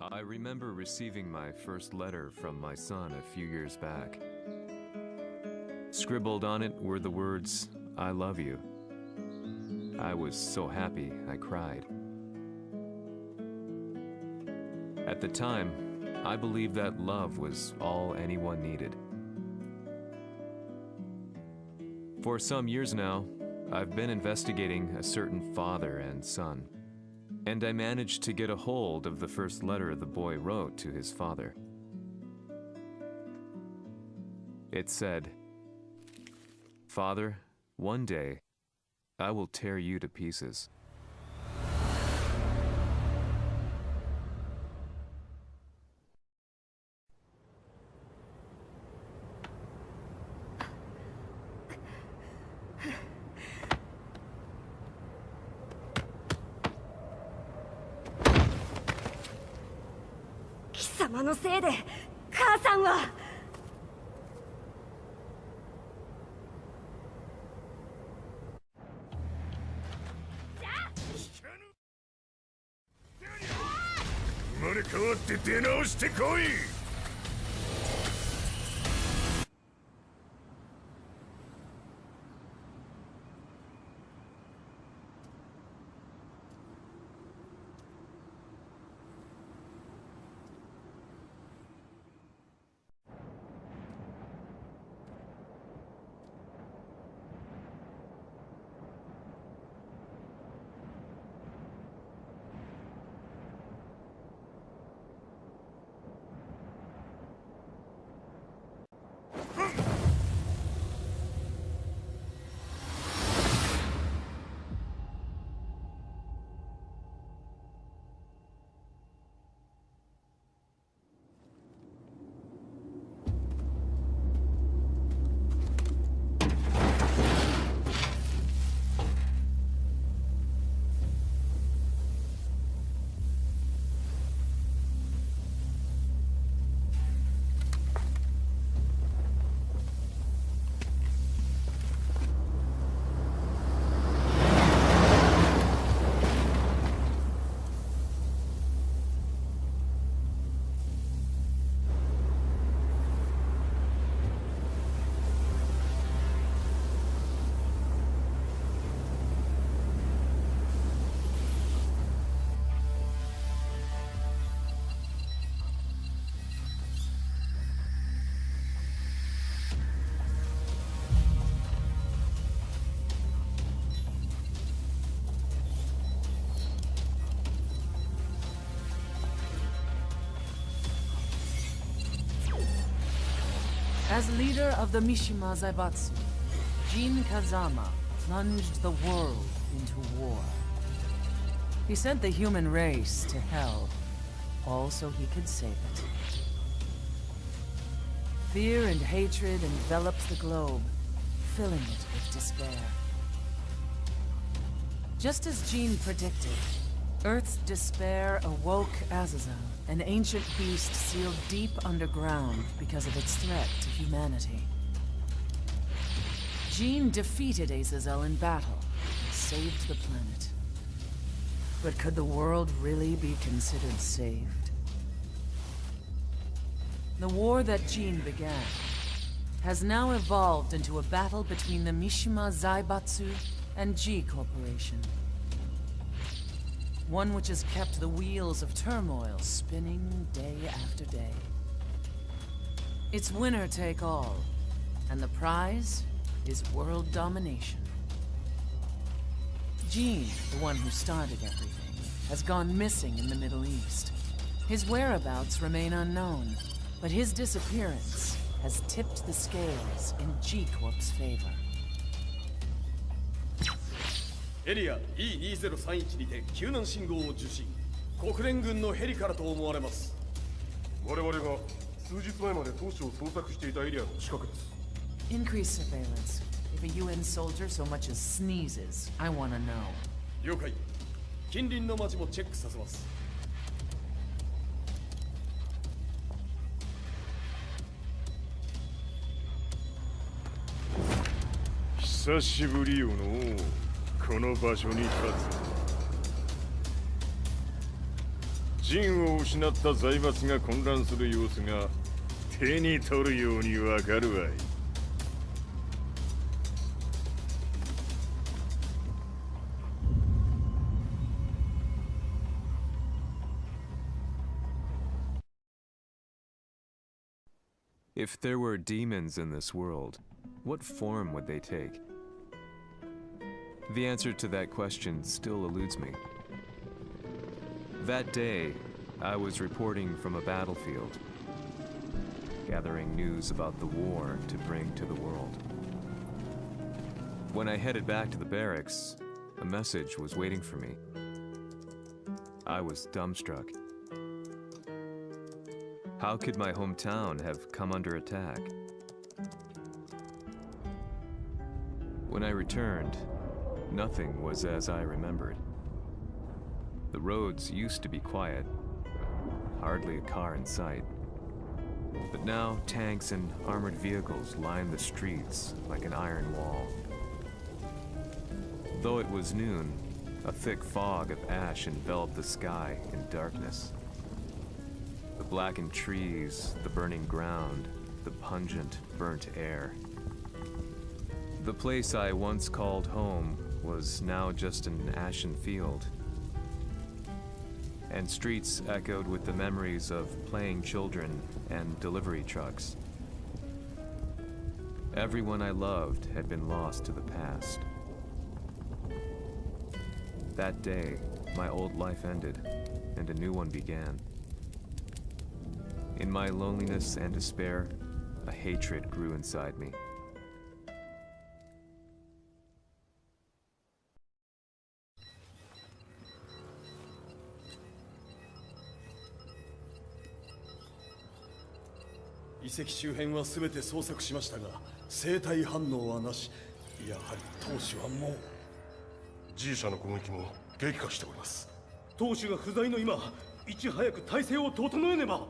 I remember receiving my first letter from my son a few years back. Scribbled on it were the words, "I love you." I was so happy, I cried. At the time, I believed that love was all anyone needed. For some years now, I've been investigating a certain father and son, and I managed to get a hold of the first letter the boy wrote to his father. It said, "Father, one day, I will tear you to pieces." "のせいで母さんは生まれ変わって出直してこい。As leader of the Mishima Zaibatsu, Jin Kazama plunged the world into war. He sent the human race to hell, all so he could save it. Fear and hatred enveloped the globe, filling it with despair. Just as Jin predicted, Earth's despair awoke Azazel, an ancient beast sealed deep underground because of its threat to humanity. Jin defeated Azazel in battle and saved the planet. But could the world really be considered saved? The war that Jin began has now evolved into a battle between the Mishima Zaibatsu and G Corporation. One which has kept the wheels of turmoil spinning day after day. It's winner take all, and the prize is world domination. Jin, the one who started everything, has gone missing in the Middle East. His whereabouts remain unknown, but his disappearance has tipped the scales in G-Corp's favor. エリア E2031 にて救難信号を受信。国連軍のヘリからと思われます。我々が数日前まで当初を捜索していたエリアの近くです。 Increase surveillance. If a UN soldier so much as sneezes, I want to know. 了解。近隣の町もチェックさせます。久しぶりよのこの場所に立つ。陣を失った財閥が混乱する様子が手に取るようにわかるわい。If there were demons in this world, what form would they take? The answer to that question still eludes me. That day, I was reporting from a battlefield, gathering news about the war to bring to the world. When I headed back to the barracks, a message was waiting for me. I was dumbstruck. How could my hometown have come under attack? When I returned, nothing was as I remembered. The roads used to be quiet, hardly a car in sight. But now tanks and armored vehicles line the streets like an iron wall. Though it was noon, a thick fog of ash enveloped the sky in darkness. The blackened trees, the burning ground, the pungent, burnt air. The place I once called home was now just an ashen field. And streets echoed with the memories of playing children and delivery trucks. Everyone I loved had been lost to the past. That day, my old life ended, and a new one began. In my loneliness and despair, a hatred grew inside me.「遺跡周辺は全て捜索しましたが生体反応はなし。やはり当主はもう G 社の攻撃も激化しております。当主が不在の今、いち早く体制を整えねば。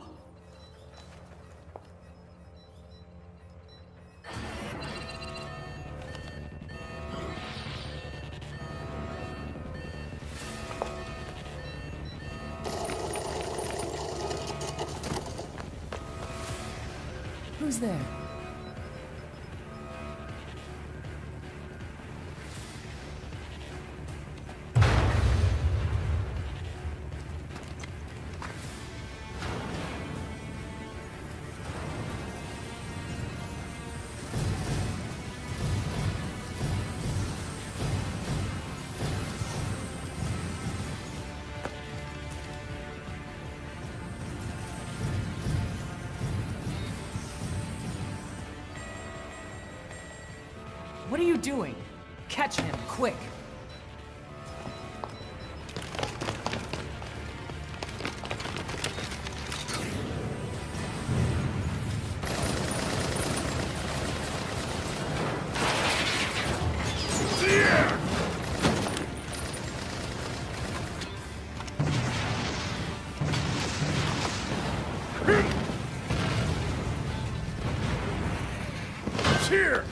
Who's there? What are you doing? Catch him, quick! Here!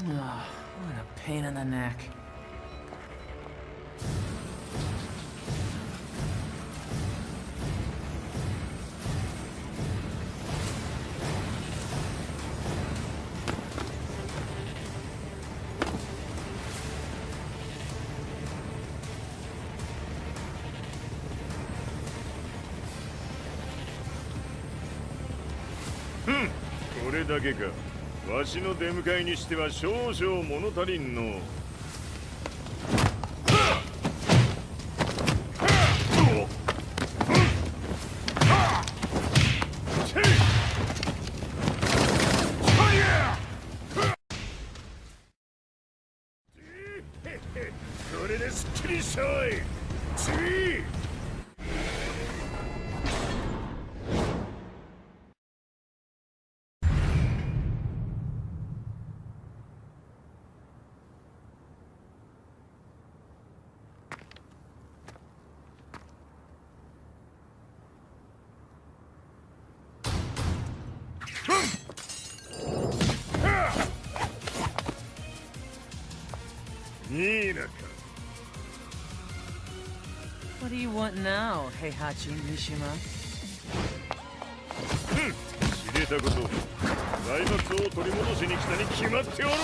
What a pain in the neck. Hmm. これだけか。わしの出迎えにしては少々物足りんの。これですっきりしょい。次。What do you want now, Heihachi Mishima? 知れたこと、財閥を取り戻しに来たに決まっておろう。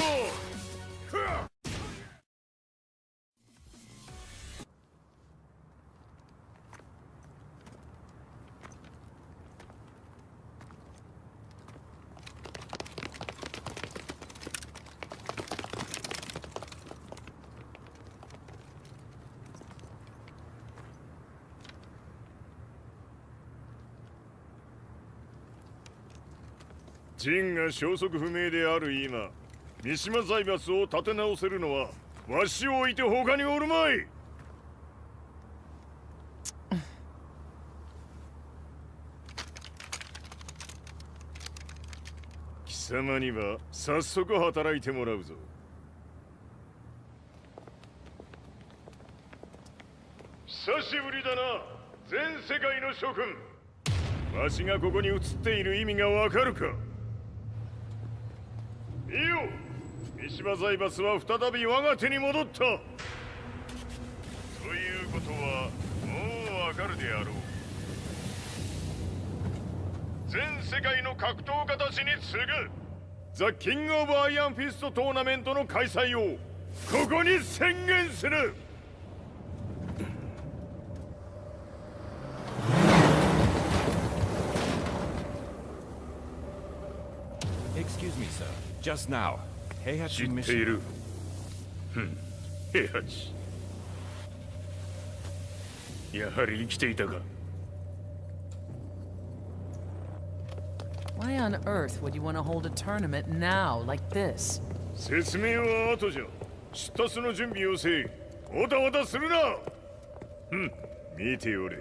陣が消息不明である今、三島財閥を立て直せるのはわしを置いて他におるまい。貴様には早速働いてもらうぞ。久しぶりだな、全世界の諸君。わしがここに映っている意味がわかるか。いいよ、三島財閥は再び我が手に戻った。ということはもうわかるであろう。全世界の格闘家たちに次ぐザ・キング・オブ・アイアンフィストトーナメントの開催をここに宣言する。Excuse me, sir. Just now, 知 Heihachi ってい Mishima. る。平八。やはり生きていたか。Why on earth would you want to hold a tournament now, like this? 説明は後じゃ。出立の準備をせい。おたわたするな。見ておれ。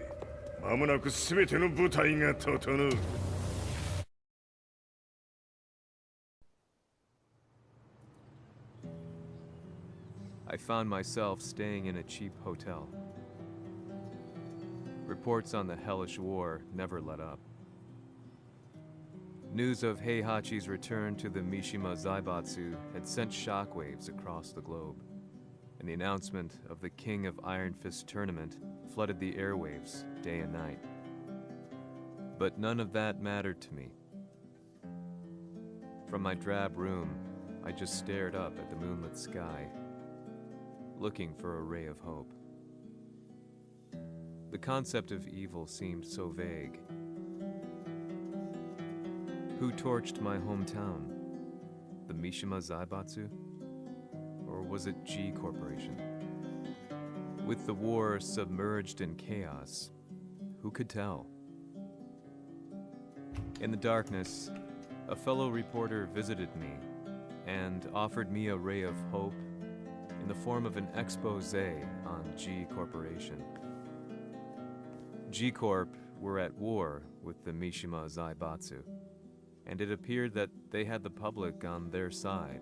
間もなく全ての部隊が整う。I found myself staying in a cheap hotel. Reports on the hellish war never let up. News of Heihachi's return to the Mishima Zaibatsu had sent shockwaves across the globe, and the announcement of the King of Iron Fist tournament flooded the airwaves day and night. But none of that mattered to me. From my drab room, I just stared up at the moonlit sky, looking for a ray of hope. The concept of evil seemed so vague. Who torched my hometown? The Mishima Zaibatsu? Or was it G Corporation? With the war submerged in chaos, who could tell? In the darkness, a fellow reporter visited me and offered me a ray of hope in the form of an expose on G Corporation. G Corp were at war with the Mishima Zaibatsu, and it appeared that they had the public on their side.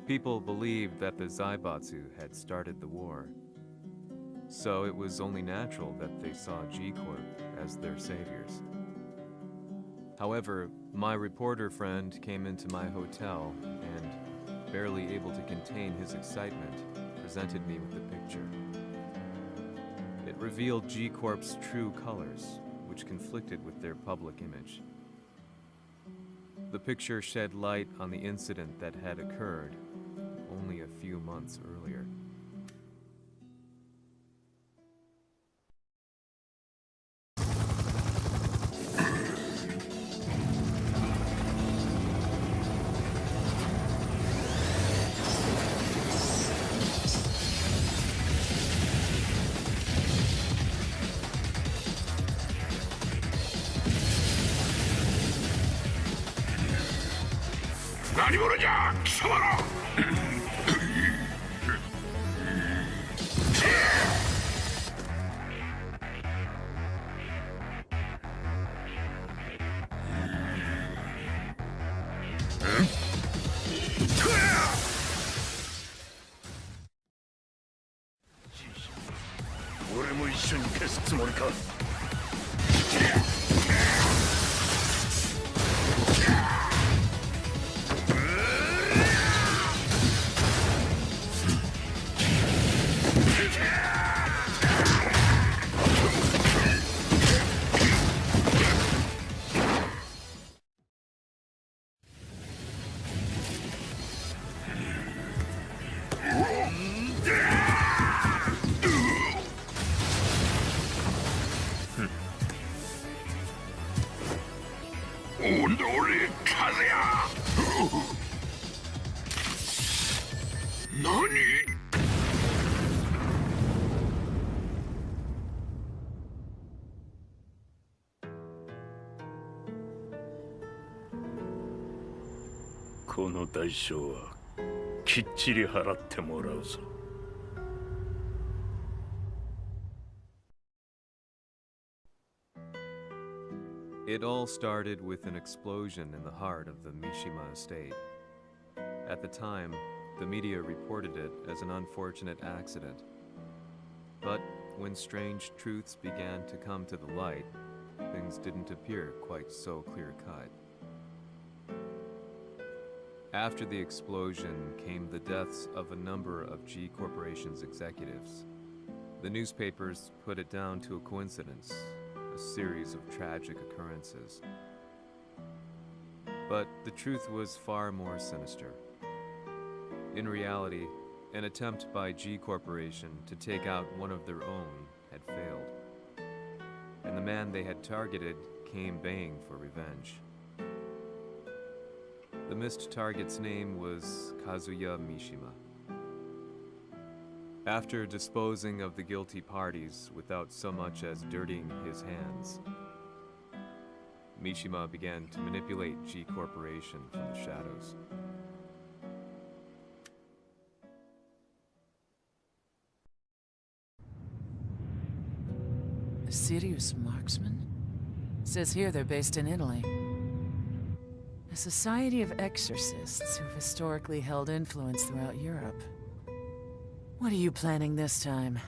People believed that the Zaibatsu had started the war, so it was only natural that they saw G Corp as their saviors. However, my reporter friend came into my hotel and, barely able to contain his excitement, presented me with the picture. It revealed G Corp's true colors, which conflicted with their public image. The picture shed light on the incident that had occurred only a few months earlier. 오늘의 카드야! 너니? この代償はきっちり払ってもらうぞ。It all started with an explosion in the heart of the Mishima estate. At the time, the media reported it as an unfortunate accident. But when strange truths began to come to the light, things didn't appear quite so clear-cut. After the explosion came the deaths of a number of G Corporation's executives. The newspapers put it down to a coincidence, a series of tragic occurrences. But the truth was far more sinister. In reality, an attempt by G Corporation to take out one of their own had failed, and the man they had targeted came baying for revenge. The missed target's name was Kazuya Mishima. After disposing of the guilty parties without so much as dirtying his hands, Mishima began to manipulate G Corporation from the shadows. A serious marksman? Says here they're based in Italy. A society of exorcists who've historically held influence throughout Europe. What are you planning this time?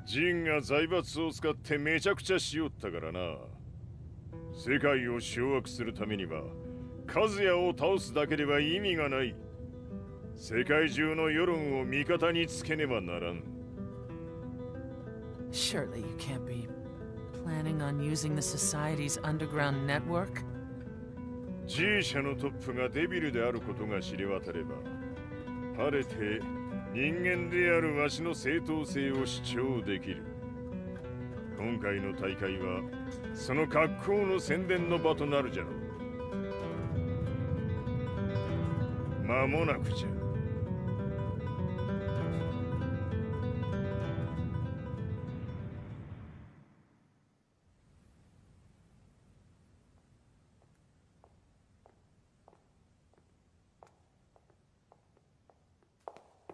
ジンが財閥を使ってめちゃくちゃしよったからな。世界を掌握するためには、カズヤを倒すだけでは意味がない。世界中の世論を味方につけねばならん。Surely you can't be planning on using the society's underground network? G 社のトップがデビルであることが知れ渡れば、晴れて人間であるわしの正当性を主張できる。今回の大会はその格好の宣伝の場となるじゃろう。間もなくじゃ。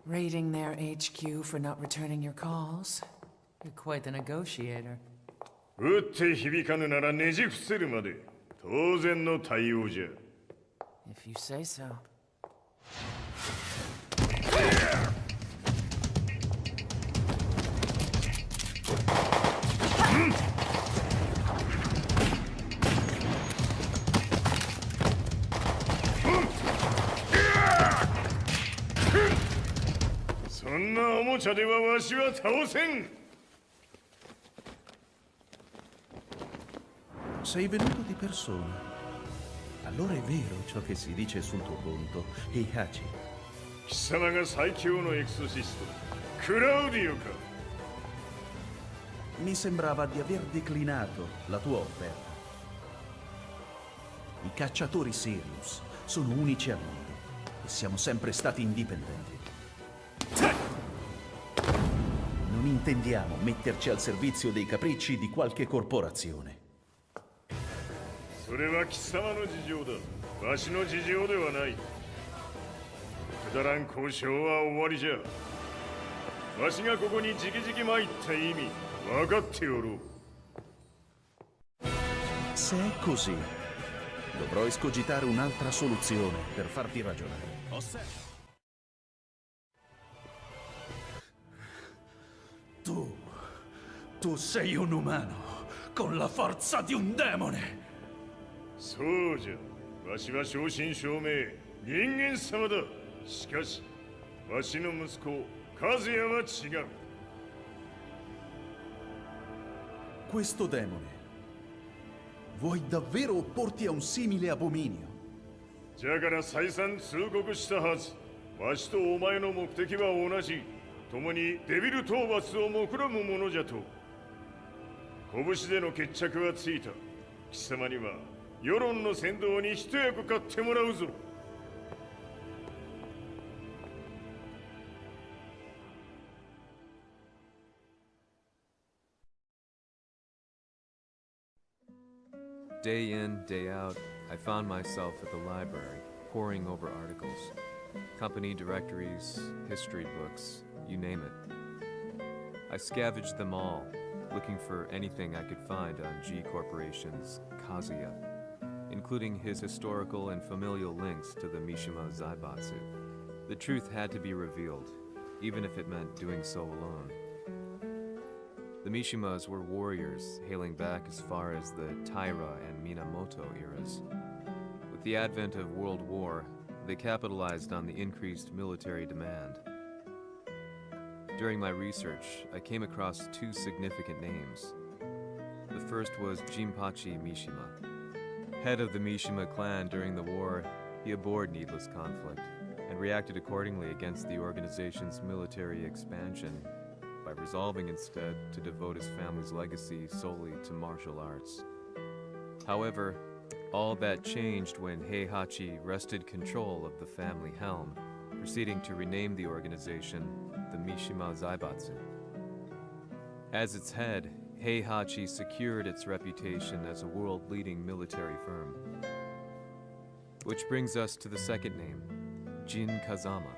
Raiding their HQ for not returning your calls? You're quite the negotiator. 撃って響かぬならねじ伏せるまで当然の対応じゃ。If you say so. そんなおもちゃではわしは倒せん。Sei venuto di persona. Allora è vero ciò che si dice sul tuo conto, Heihachi. 貴様が最強のエクソシスト、クラウディオか。Mi sembrava di aver declinato la tua offerta. I cacciatori Sirius sono unici al mondo e siamo sempre stati indipendenti. Non intendiamo metterci al servizio dei capricci di qualche corporazione. それは貴様の事情だ。わしの事情ではない。くだらん交渉は終わりじゃ。わしがここに直々参った意味、分かっておろう。Se è così, dovrò escogitare un'altra soluzione per farti ragionare. Tu sei un umano con la forza di un demone. そうじゃ。わしは正真正銘人間様だ。しかし、わしの息子カズヤは違う。Questo demone. Vuoi davvero opporti a un simile abominio? じゃから再三通告したはず。わしとお前の目的は同じ。共にデビル討伐を目論むものじゃと。拳での決着はついた。貴様には世論の先導に一役買ってもらうぞ。Day in, day out, I found myself at the library, poring over articles. Company directories, history books, you name it. I scavenged them all, looking for anything I could find on G Corporation's Kazuya, including his historical and familial links to the Mishima Zaibatsu. The truth had to be revealed, even if it meant doing so alone. The Mishimas were warriors hailing back as far as the Taira and Minamoto eras. With the advent of World War, they capitalized on the increased military demand. During my research, I came across two significant names. The first was Jinpachi Mishima. Head of the Mishima clan during the war, he abhorred needless conflict and reacted accordingly against the organization's military expansion by resolving instead to devote his family's legacy solely to martial arts. However, all that changed when Heihachi wrested control of the family helm, proceeding to rename the organization the Mishima Zaibatsu. As its head, Heihachi secured its reputation as a world-leading military firm. Which brings us to the second name, Jin Kazama.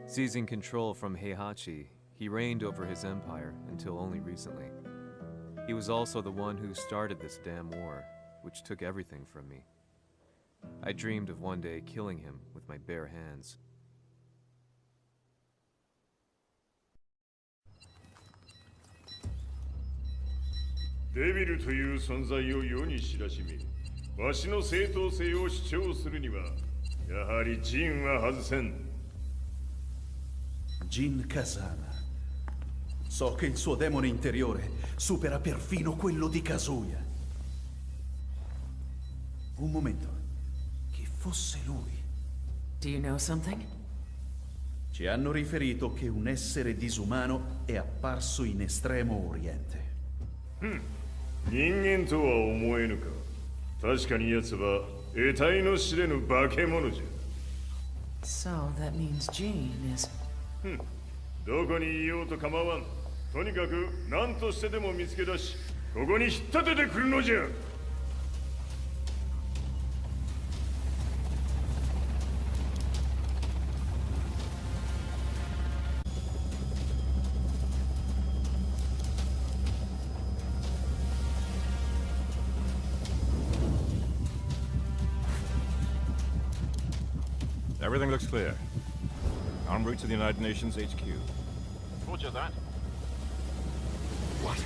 Seizing control from Heihachi, he reigned over his empire until only recently. He was also the one who started this damn war, which took everything from me. I dreamed of one day killing him with my bare hands. Devil という存在を世に知らしめ、わしの正当性を主張するには、やはりジンは外せん。Jin Kazama. So che il suo demone interiore supera perfino quello di Kazuya. Un momento. Chi fosse lui? Do you know something? Ci hanno riferito che un essere disumano è apparso in Estremo Oriente. 人間とは思えぬか。確かに奴は得体の知れぬ化け物じゃ。 So that means Jean is... どこにいようと構わん。とにかく何としてでも見つけ出し、ここに引っ立ててくるのじゃ。Everything looks clear. En route to the United Nations HQ. Roger that. What?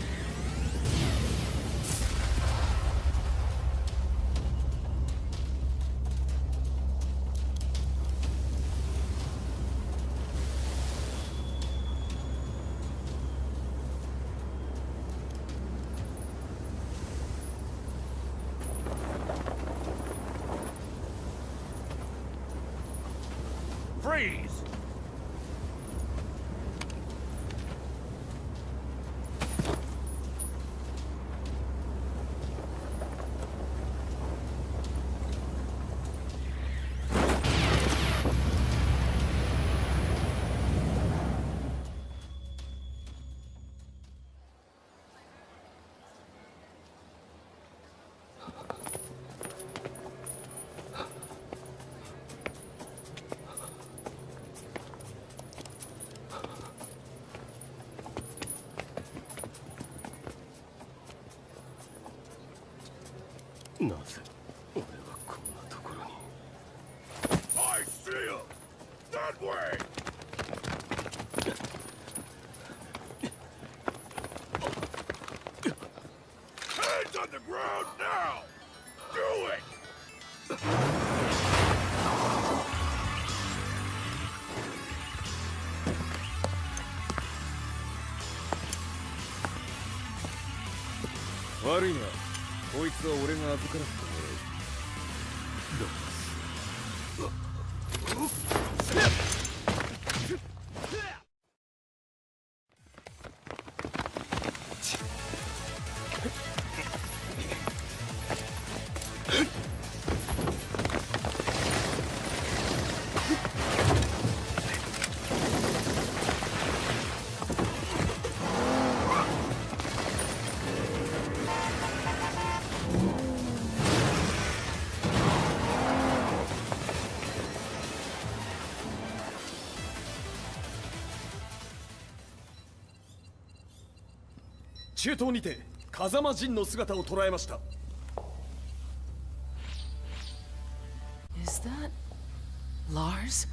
Freeze! I see him! That way! Hands on the ground now! Do it! Worry not. こいつは俺が預からせてもらう。中東にて風間陣の姿を捉えました。 Is that Lars?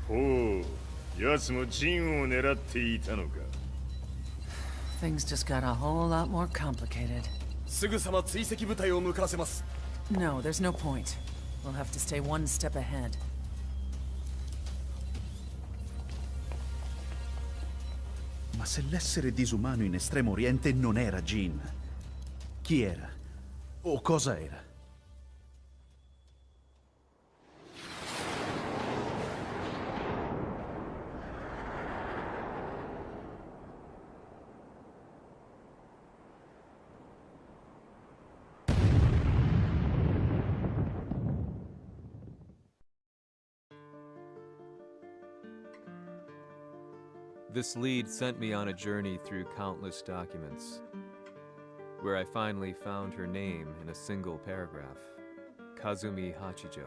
ほう、奴もジンを狙っていたのか。 Things just got a whole lot more complicated. すぐさま追跡部隊を向かわせます。 No, there's no point. We'll have to stay one step ahead. Ma se l'essere disumano in Estremo Oriente non era Jin, chi era? O cosa era? This lead sent me on a journey through countless documents, where I finally found her name in a single paragraph, Kazumi Hachijo.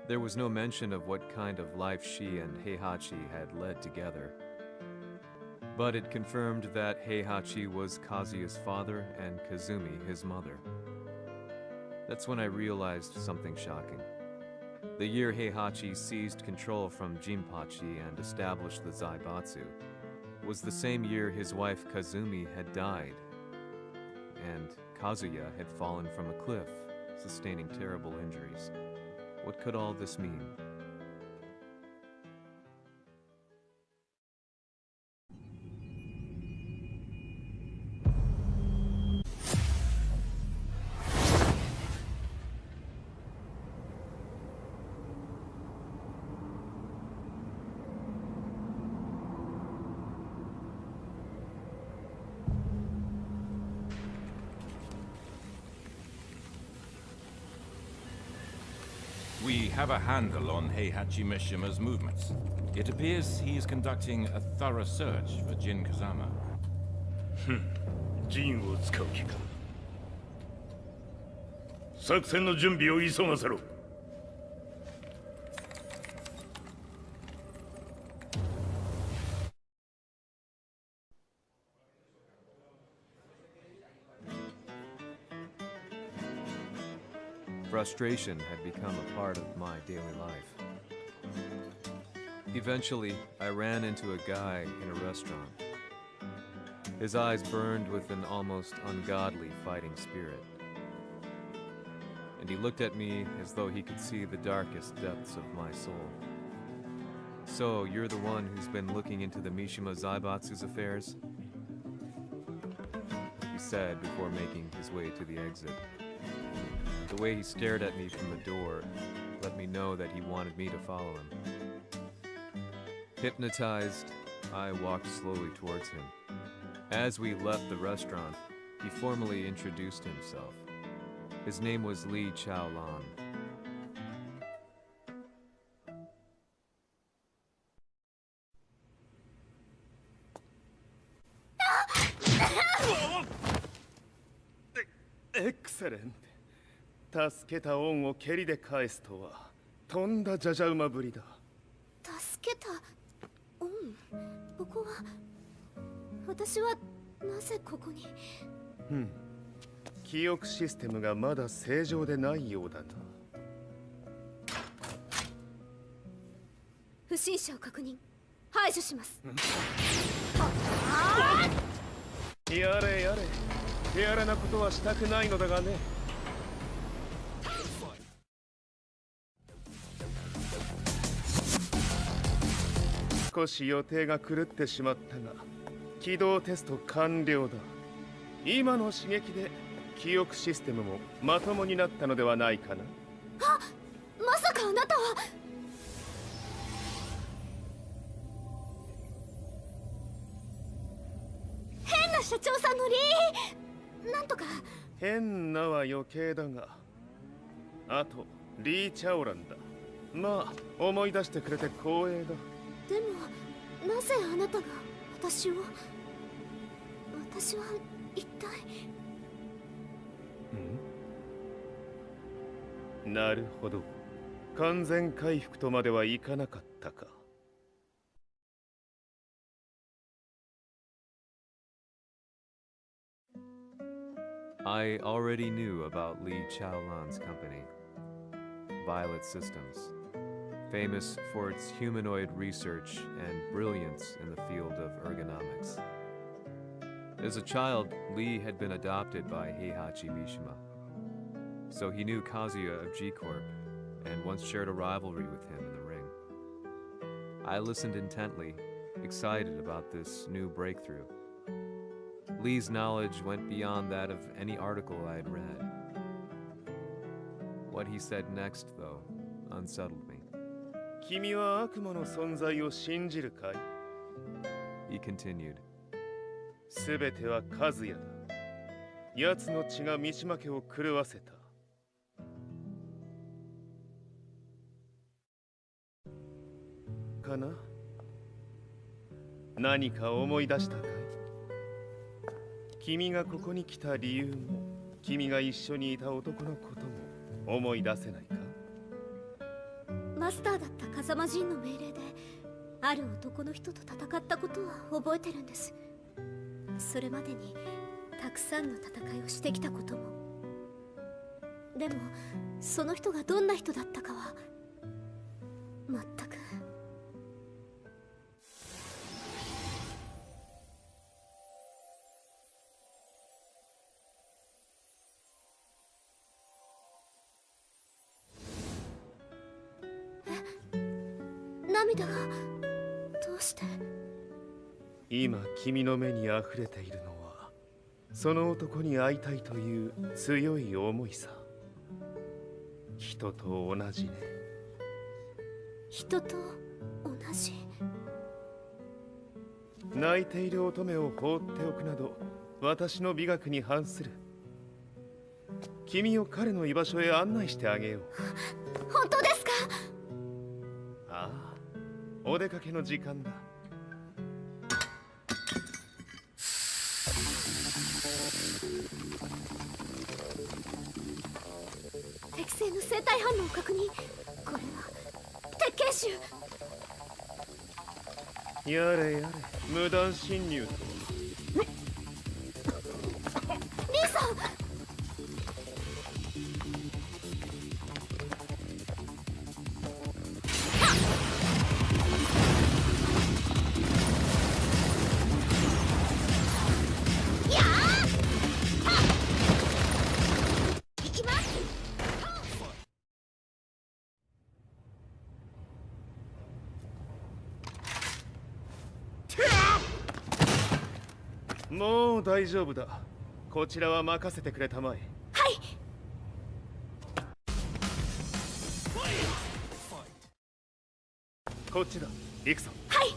There was no mention of what kind of life she and Heihachi had led together, but it confirmed that Heihachi was Kazuya's father and Kazumi his mother. That's when I realized something shocking. The year Heihachi seized control from Jinpachi and established the Zaibatsu was the same year his wife Kazumi had died, and Kazuya had fallen from a cliff, sustaining terrible injuries. What could all this mean? We have a handle on Heihachi Mishima's movements. It appears he is conducting a thorough search for Jin Kazama. ジンを使う気か。作戦の準備を急がせろ。Frustration had become a part of my daily life. Eventually, I ran into a guy in a restaurant. His eyes burned with an almost ungodly fighting spirit. And he looked at me as though he could see the darkest depths of my soul. So, you're the one who's been looking into the Mishima Zaibatsu's affairs? He said before making his way to the exit. The way he stared at me from the door let me know that he wanted me to follow him. Hypnotized, I walked slowly towards him. As we left the restaurant, he formally introduced himself. His name was Li Chaolan. Excellent. 助けた恩を蹴りで返すとはとんだじゃじゃ馬ぶりだ。助けた恩。ここは私はなぜここに。記憶システムがまだ正常でないようだな。不審者を確認。排除します。やれやれ。手荒なことはしたくないのだがね。少し予定が狂ってしまったが、起動テスト完了だ。今の刺激で記憶システムもまともになったのではないかな。あ、まさかあなたは。変な社長さんのなんとか。変なは余計だが、あとリー・チャオランだ。まあ思い出してくれて光栄だ。でもなぜあなたが私は一体。なるほど。完全回復とまではいかなかったか。I already knew about Li Chaolan's company, Violet Systems, famous for its humanoid research and brilliance in the field of ergonomics. As a child, Li had been adopted by Heihachi Mishima, so he knew Kazuya of G-Corp and once shared a rivalry with him in the ring. I listened intently, excited about this new breakthrough. Lee's knowledge went beyond that of any article I had read. What he said next, though, unsettled me. 君は悪魔の存在を信じるかい? He continued. すべては和也だ。奴の血が三島家を狂わせた。かな？何か思い出したかい？君がここに来た理由も、君が一緒にいた男のことも思い出せないか？マスターだった風間陣の命令である男の人と戦ったことは覚えてるんです。それまでにたくさんの戦いをしてきたことも。でもその人がどんな人だったかは全く。涙がどうして？今君の目に溢れているのはその男に会いたいという強い思いさ。人と同じね。人と同じ？泣いている乙女を放っておくなど私の美学に反する。君を彼の居場所へ案内してあげよう。本当ですか？ああ、お出かけの時間だ。適正の生体反応を確認。これは鉄拳臭。やれやれ、無断侵入だ。リーさん。もう大丈夫だ。こちらは任せてくれたまえ。はい。こっちだ。行くぞ。はい。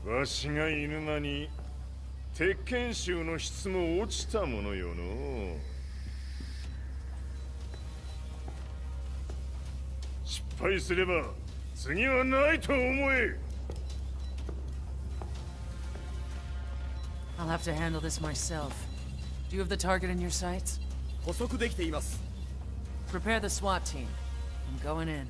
わしが犬間に鉄拳衆の質も落ちたものよの。失敗すれば次はないと思え。I'll have to handle this myself. Do you have the target in your sights? 捕捉できています。Prepare the SWAT team. I'm going in.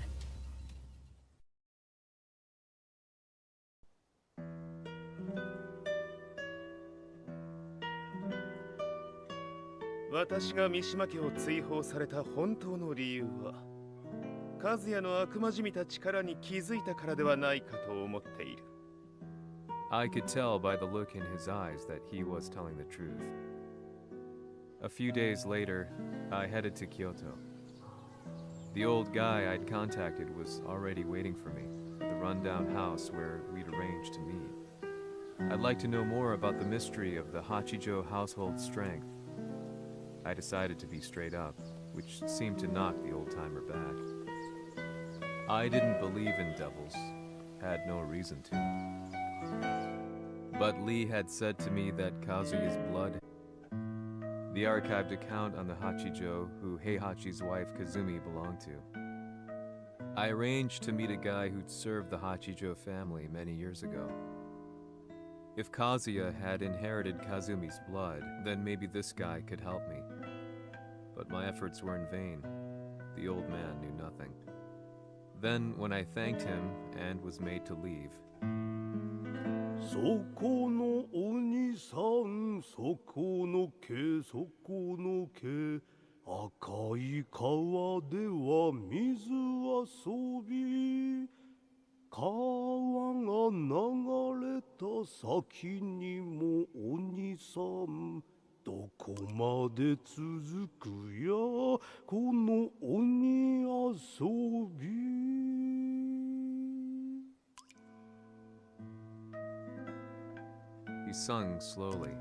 私が三島家を追放された本当の理由は和也の悪魔じみた力に気づいたからではないかと思っている。I could tell by the look in his eyes that he was telling the truth. A few days later, I headed to Kyoto. The old guy I'd contacted was already waiting for me at the rundown house where we'd arranged to meet. I'd like to know more about the mystery of the Hachijo household strength. I decided to be straight up, which seemed to knock the old-timer back. I didn't believe in devils, had no reason to. But Lee had said to me that Kazuya's blood, the archived account on the Hachijo who Heihachi's wife Kazumi belonged to. I arranged to meet a guy who'd served the Hachijo family many years ago. If Kazuya had inherited Kazumi's blood, then maybe this guy could help me. But my efforts were in vain. The old man knew nothing. Then, when I thanked him and was made to leave, そこのお兄さん、そこの毛、そこの毛、赤い川では水遊び、川が流れた先にもお兄さん、どこまで続くやこの鬼遊び。 he sung slowly.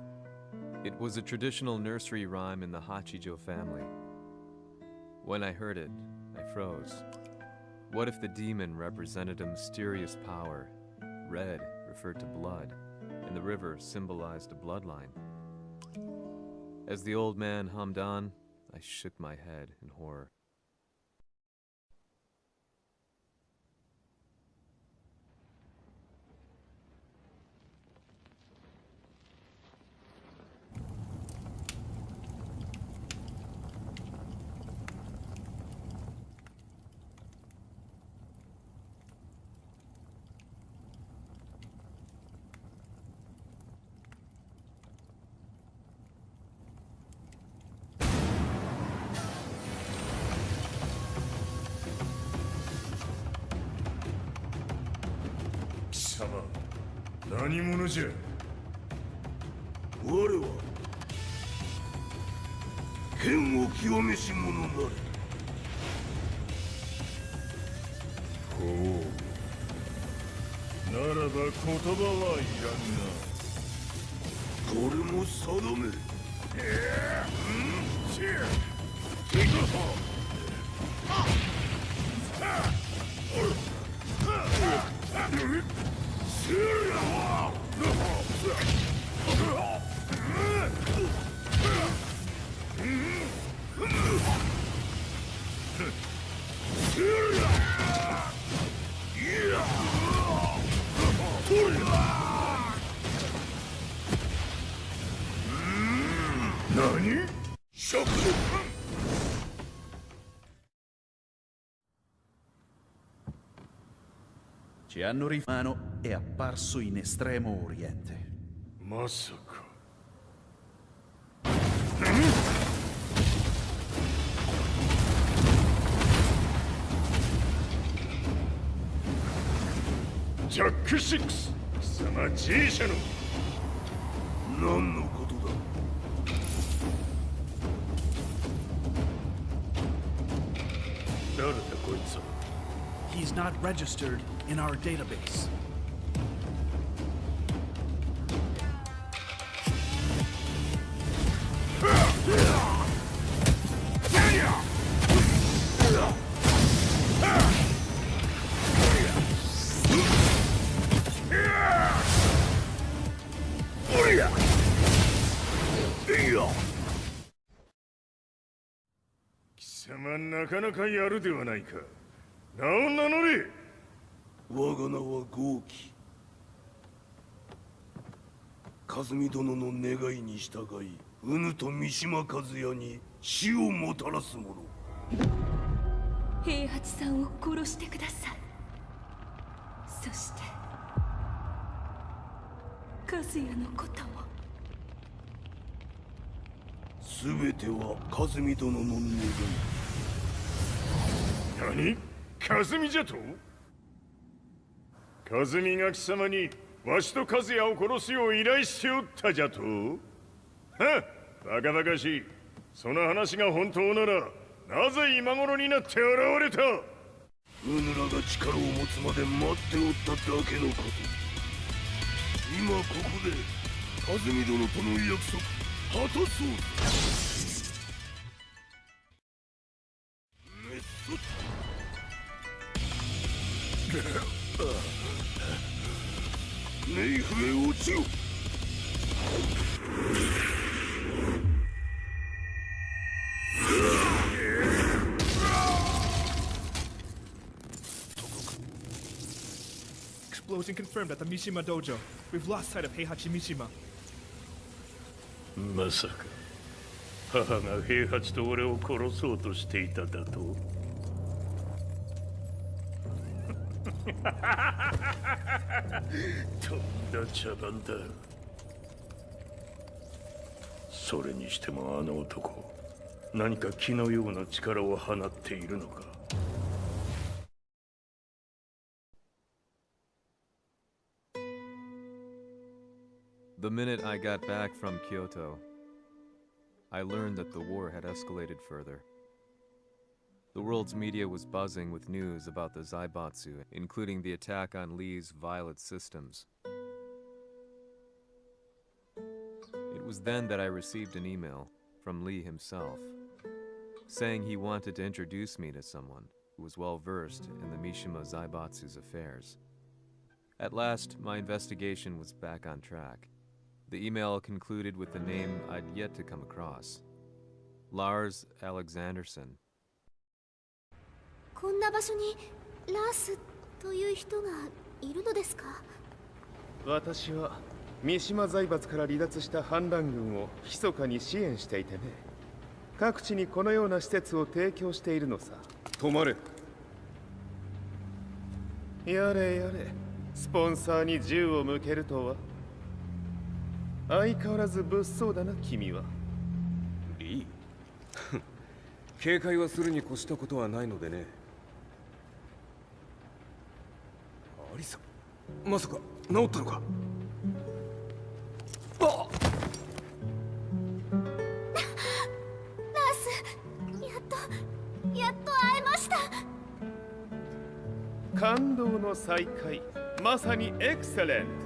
It was a traditional nursery rhyme in the Hachijo family. When I heard it, I froze. What if the demon represented a mysterious power? Red referred to blood, and the river symbolized a bloodline. As the old man hummed on, I shook my head in horror. Sama, 何者じゃ。我は剣を極めし者なれ。ほう。ならば言葉はいらんな。これも定め。何？ Ci hanno rifano è apparso in Estremo Oriente. まさか。ジャック6、貴様 G 社の何のことだ。誰だこいつは。 He's not registered in our database. Yeah. 貴様なかなかやるではないか。名を名乗れ。我が名は豪輝。和美殿の願いに従いうぬと三島和也に死をもたらす者。平八さんを殺してください。そして和也のことも。すべては和美殿の願い。何？和美じゃと？和美が貴様にわしと和也を殺すよう依頼しておったじゃと？はっ、バカバカしい。その話が本当ならなぜ今頃になって現れた？うぬらが力を持つまで待っておっただけのこと。今ここで和美殿との約束果たそう。メッソ。冥府へ落ちよ。Explosion confirmed at the Mishima Dojo. We've lost sight of Heihachi Mishima. まさか母が平八と俺を殺そうとしていただと。とんだ茶番だ。それにしてもあの男、何か気のような力を放っているのか。The minute I got back from Kyoto, I learned that the war had escalated further. The world's media was buzzing with news about the Zaibatsu, including the attack on Lee's Violet systems. It was then that I received an email from Lee himself, saying he wanted to introduce me to someone who was well versed in the Mishima Zaibatsu's affairs. At last, my investigation was back on track. The email concluded with a name I'd yet to come across. Lars Alexanderson. こんな場所にラースという人がいるのですか？私は三島財閥から離脱した反乱軍を密かに支援していてね。各地にこのような施設を提供しているのさ。止まれ。やれやれ、スポンサーに銃を向けるとは。相変わらず物騒だな君は。リー警戒はするに越したことはないのでね。アリサ、まさか治ったのか？あっ、ラース、やっと会えました。感動の再会、まさにエクセレント。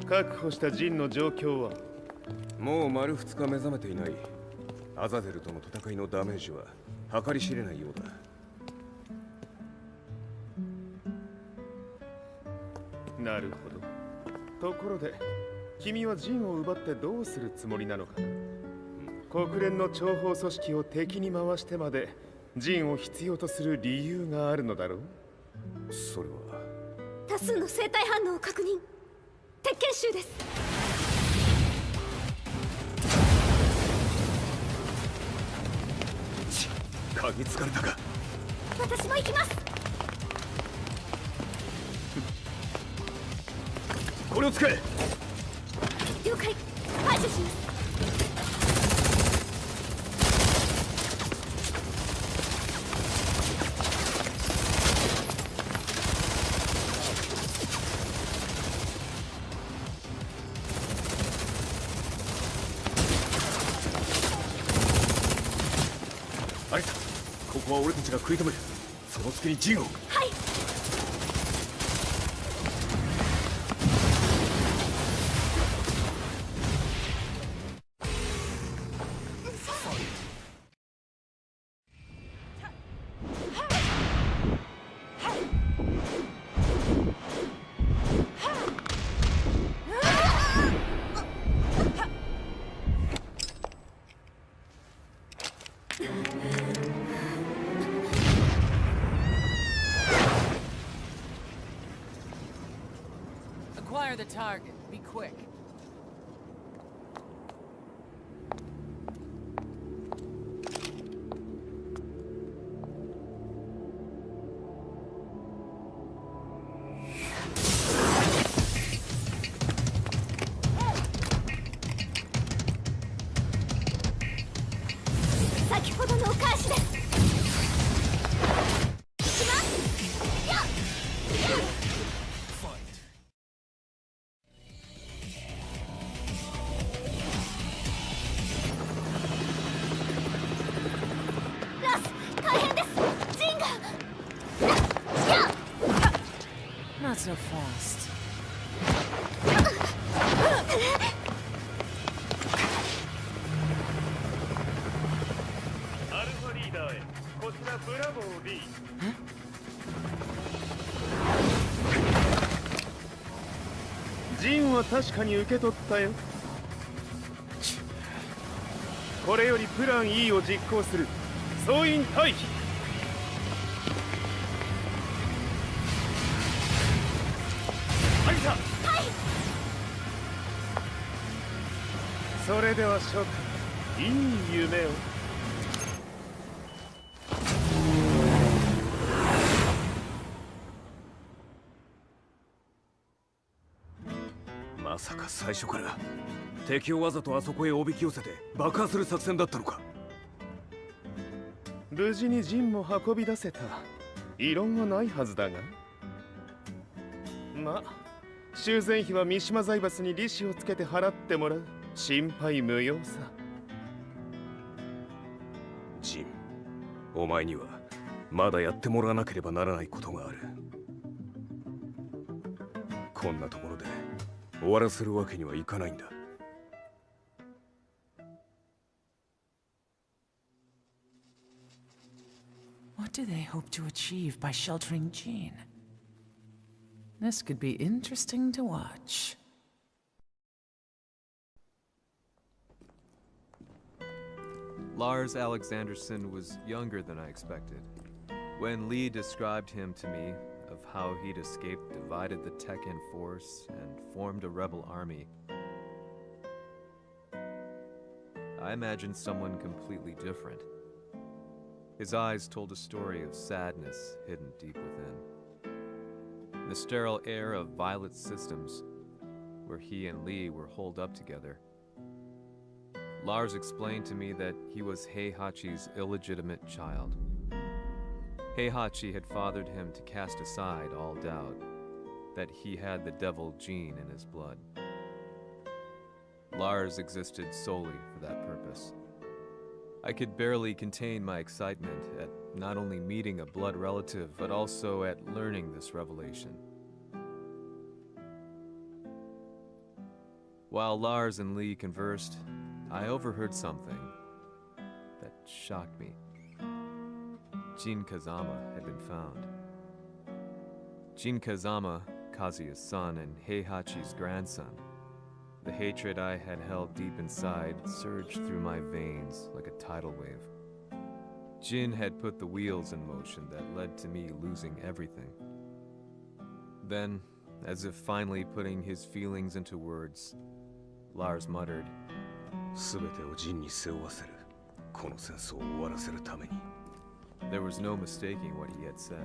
確保したジンの状況は？もう丸2日目覚めていない。アザゼルとの戦いのダメージは計り知れないようだ。なるほど。ところで君はジンを奪ってどうするつもりなのかな？国連の諜報組織を敵に回してまでジンを必要とする理由があるのだろう？それは多数の生体反応を確認。鉄拳衆です。嗅ぎつかれたか？私も行きます。これを使え。了解。排除します。アリサ、ここは俺たちが食い止める。その隙にジンを。はい。Acquire the target. Be quick. Not so fast. アルファリーダーへ。こちらブラボー D。ジンは確かに受け取ったよ。これよりプラン E を実行する。総員退避。それでは諸君、いい夢を。まさか最初から敵をわざとあそこへおびき寄せて爆破する作戦だったのか。無事にジンも運び出せた。異論はないはずだが。まあ修繕費は三島財閥に利子をつけて払ってもらう。心配無用さ。ジン、お前にはまだやってもらわなければならないことがある。こんなところで終わらせるわけにはいかないんだ。What do they hope to achieve by sheltering Jean? This could be interesting to watch. Lars Alexanderson was younger than I expected. When Lee described him to me, of how he'd escaped, divided the Tekken force, and formed a rebel army, I imagined someone completely different. His eyes told a story of sadness hidden deep within. The sterile air of Violet Systems, where he and Lee were holed up together. Lars explained to me that he was Heihachi's illegitimate child. Heihachi had fathered him to cast aside all doubt that he had the devil gene in his blood. Lars existed solely for that purpose. I could barely contain my excitement at not only meeting a blood relative, but also at learning this revelation. While Lars and Lee conversed, I overheard something that shocked me. Jin Kazama had been found. Jin Kazama, Kazuya's son and Heihachi's grandson. The hatred I had held deep inside surged through my veins like a tidal wave. Jin had put the wheels in motion that led to me losing everything. Then, as if finally putting his feelings into words, Lars muttered, 全てをジンに背負わせる。この戦争を終わらせるために。 There was no mistaking what he had said.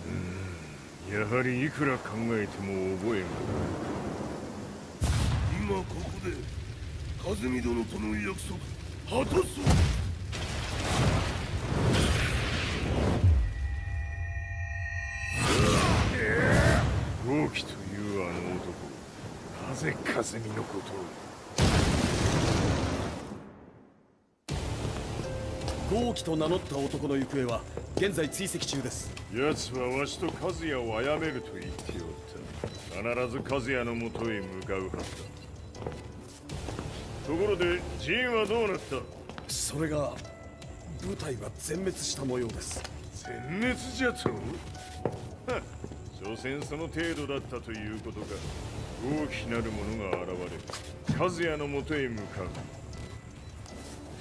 Hmm, やはりいくら考えても覚えが。今ここで風見殿との約束果たそう。豪気というあの男、なぜ風見のことを。豪気と名乗った男の行方は現在追跡中です。奴はわしと和也を殺めると言っておった。必ず和也のもとへ向かうはずだ。ところでジンはどうなった？それが部隊は全滅した模様です。全滅じゃと？はっ、所詮その程度だったということか。大きなる者が現れ、和也のもとへ向かう。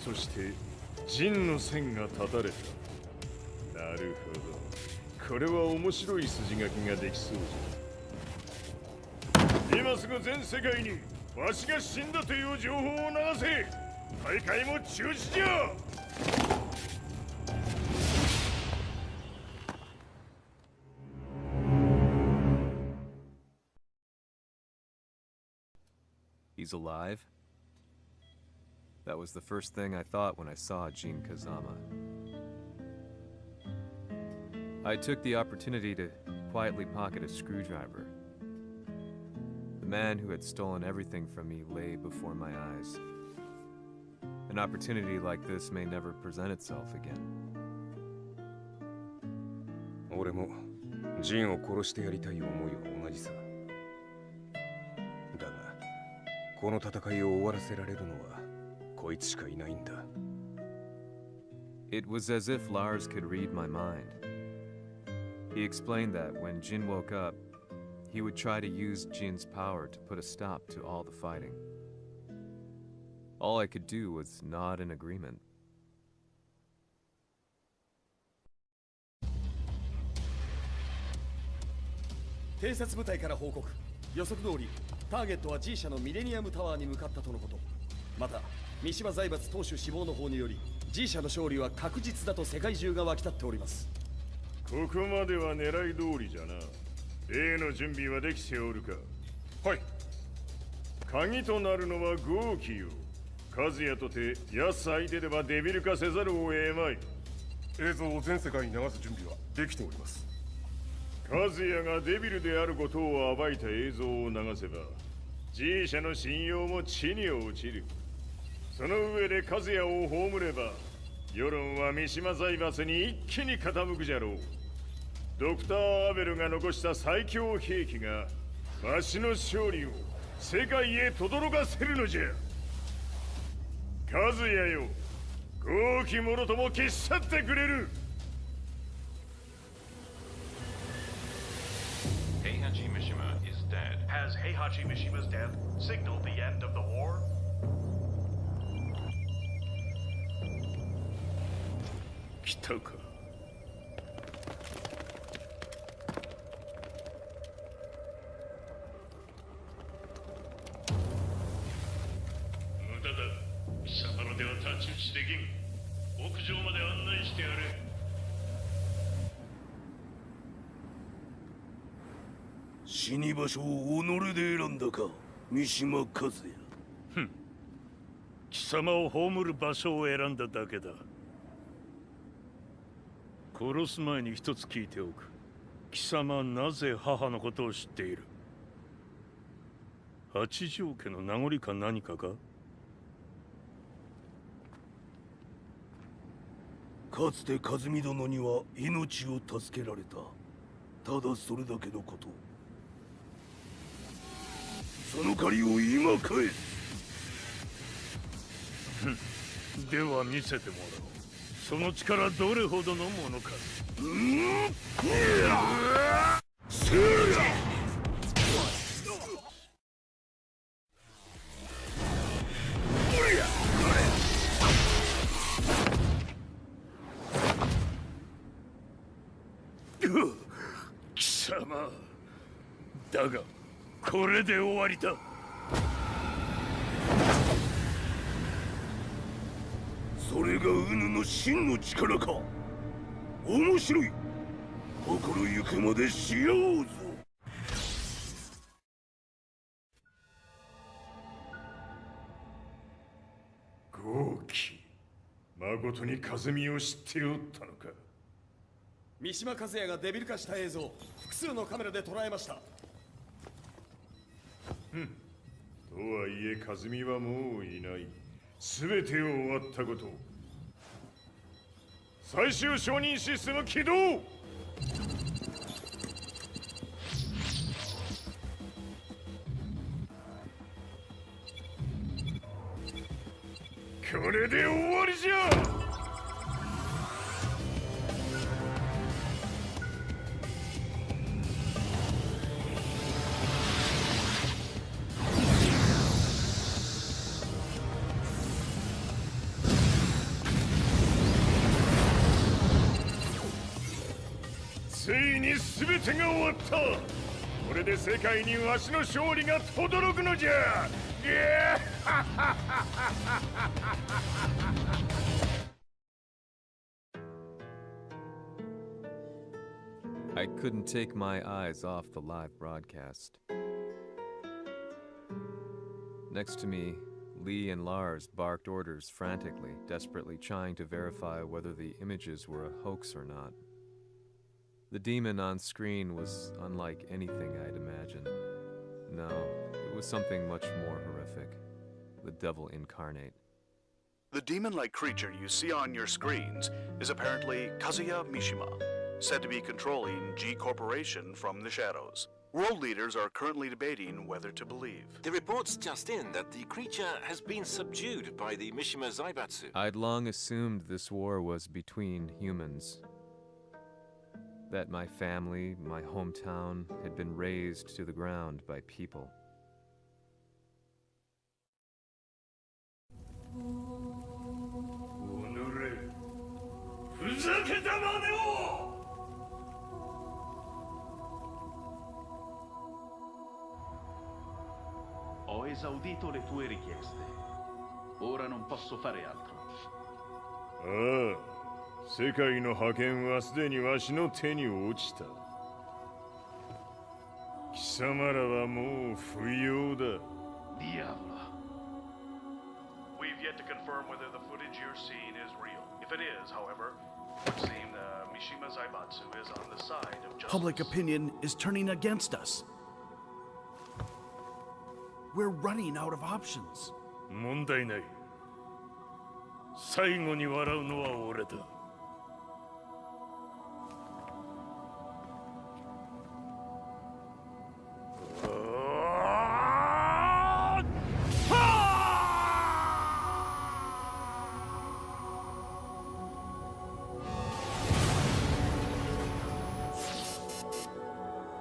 そしてジンの線が断たれた。なるほど。これは面白い筋書きができそうじゃ。今すぐ全世界にわしが死んだという情報を流せ。大会も中止じゃ。He's alive? That was the first thing I thought when I saw Jin Kazama. I took the opportunity to quietly pocket a screwdriver. The man who had stolen everything from me lay before my eyes. An opportunity like this may never present itself again. 俺もジンを殺してやりたい思いは同じさ。だが、この戦いを終わらせられるのはこいつしかいないんだ。It was as if Lars could read my mind. He explained that when Jin woke up, he would try to use Jin's power to put a stop to all the fighting. All I could do was nod in agreement. 偵察部隊から報告。予測通りターゲットは G 社のミレニアムタワーに向かったとのこと。また三島財閥当主死亡の方により G 社の勝利は確実だと世界中が沸き立っております。ここまでは狙い通りじゃな。例の準備はできておるか。はい。鍵となるのは豪気よ。和也とて奴相手ではデビル化せざるを得まい。映像を全世界に流す準備はできております。和也がデビルであることを暴いた映像を流せば G 社の信用も地に落ちる。その上で和也を葬れば世論は三島財閥に一気に傾くじゃろう。ドクター・アベルが残した最強兵器がわしの勝利を世界へ轟かせるのじゃ。和也よ、豪気もろとも消し去ってくれる。Heihachi Mishima is dead. Has Heihachi Mishima's death signaled the end of the war? 来たか。無駄だ。貴様らでは太刀打ちできん。屋上まで案内してやれ。死に場所を己で選んだか、三島和也。ふん。貴様を葬る場所を選んだだけだ。殺す前に一つ聞いておく。貴様はなぜ母のことを知っている？八条家の名残か何かか？かつて和美殿には命を助けられた。ただそれだけのこと。その借りを今返す。では見せてもらおう。その力どれほどのものか。貴様だがこれで終わりだ。それがウヌの真の力か。面白い。心ゆくまでしようぞ。豪気、まことに風見を知っておったのか。三島和也がデビル化した映像、複数のカメラで捉えました。とはいえ和美はもういない。全てを終わったこと。最終承認システム起動。これで終わりじゃ。ついに全てが終わった。これで世界にわしの勝利が轟くのじゃ。I couldn't take my eyes off the live broadcast. Next to me, Lee and Lars barked orders frantically, desperately trying to verify whether the images were a hoax or not. The demon on screen was unlike anything I'd imagined. No, it was something much more horrific. The devil incarnate. The demon-like creature you see on your screens is apparently Kazuya Mishima, said to be controlling G Corporation from the shadows. World leaders are currently debating whether to believe. The report's just in that the creature has been subdued by the Mishima Zaibatsu. I'd long assumed this war was between humans. That my family, my hometown, had been razed to the ground by people. ふざけたまねを Ho esaudito le tue richieste. Ora non posso fare altro. ああ、世界の覇権はすでにわしの手に落ちた。貴様らはもう不要だ。Diavolo. We've yet to confirm whether the footage you're seeing is real. If it is, however, it would seem Mishima Zaibatsu is on the side of justice. Public opinion is turning against us. We're running out of options. 問題ない。最後に笑うのは俺だ。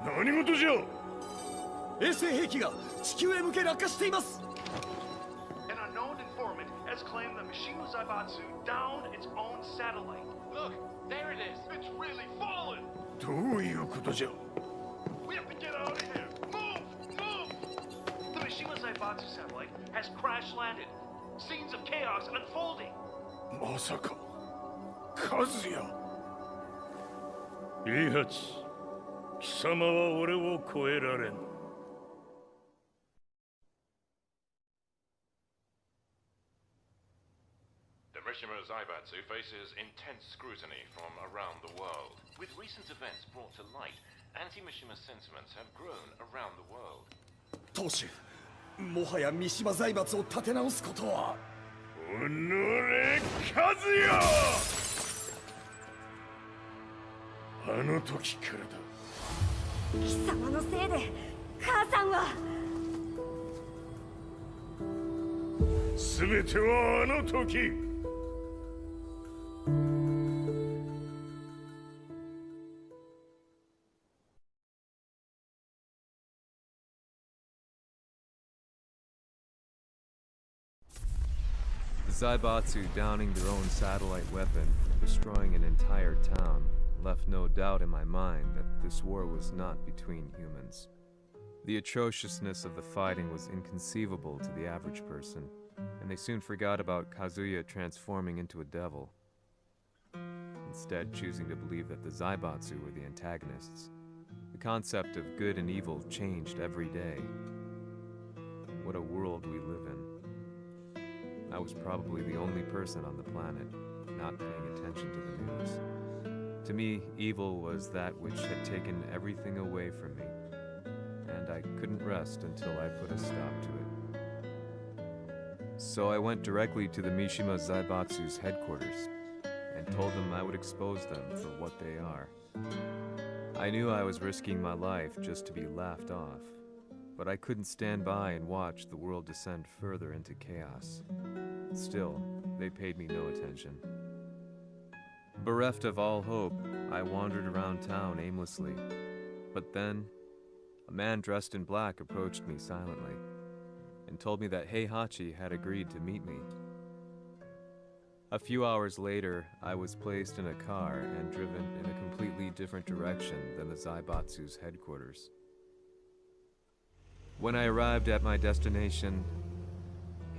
何事じゃ。衛星兵器が地球へ向け落下しています。 An unknown informant has claimed that Mishima Zaibatsu downed its own satellite. Look, there it is. It's really fallen. どういうことじゃ。 We have to get out of here. Move! The Mishima Zaibatsu satellite has crash landed. Scenes of chaos unfolding. まさか、和也。イハチ、貴様は俺を超えられん。 Mishima Zaibatsu faces intense scrutiny from around the world. With recent events brought to light, anti-Mishima sentiments have grown around the world. 当主、もはや三島財閥を立て直すことは。おのれ、和也！あの時からだ。貴様のせいで母さんは。全てはあの時。 Zaibatsu downing their own satellite weapon, destroying an entire town, left no doubt in my mind that this war was not between humans. The atrociousness of the fighting was inconceivable to the average person, and they soon forgot about Kazuya transforming into a devil, instead choosing to believe that the Zaibatsu were the antagonists. The concept of good and evil changed every day. What a world we live in. I was probably the only person on the planet not paying attention to the news. To me, evil was that which had taken everything away from me, and I couldn't rest until I put a stop to it. So I went directly to the Mishima Zaibatsu's headquarters and told them I would expose them for what they are. I knew I was risking my life just to be laughed off, but I couldn't stand by and watch the world descend further into chaos. Still, they paid me no attention. Bereft of all hope, I wandered around town aimlessly. But then, a man dressed in black approached me silently and told me that Heihachi had agreed to meet me. A few hours later, I was placed in a car and driven in a completely different direction than the Zaibatsu's headquarters. When I arrived at my destination,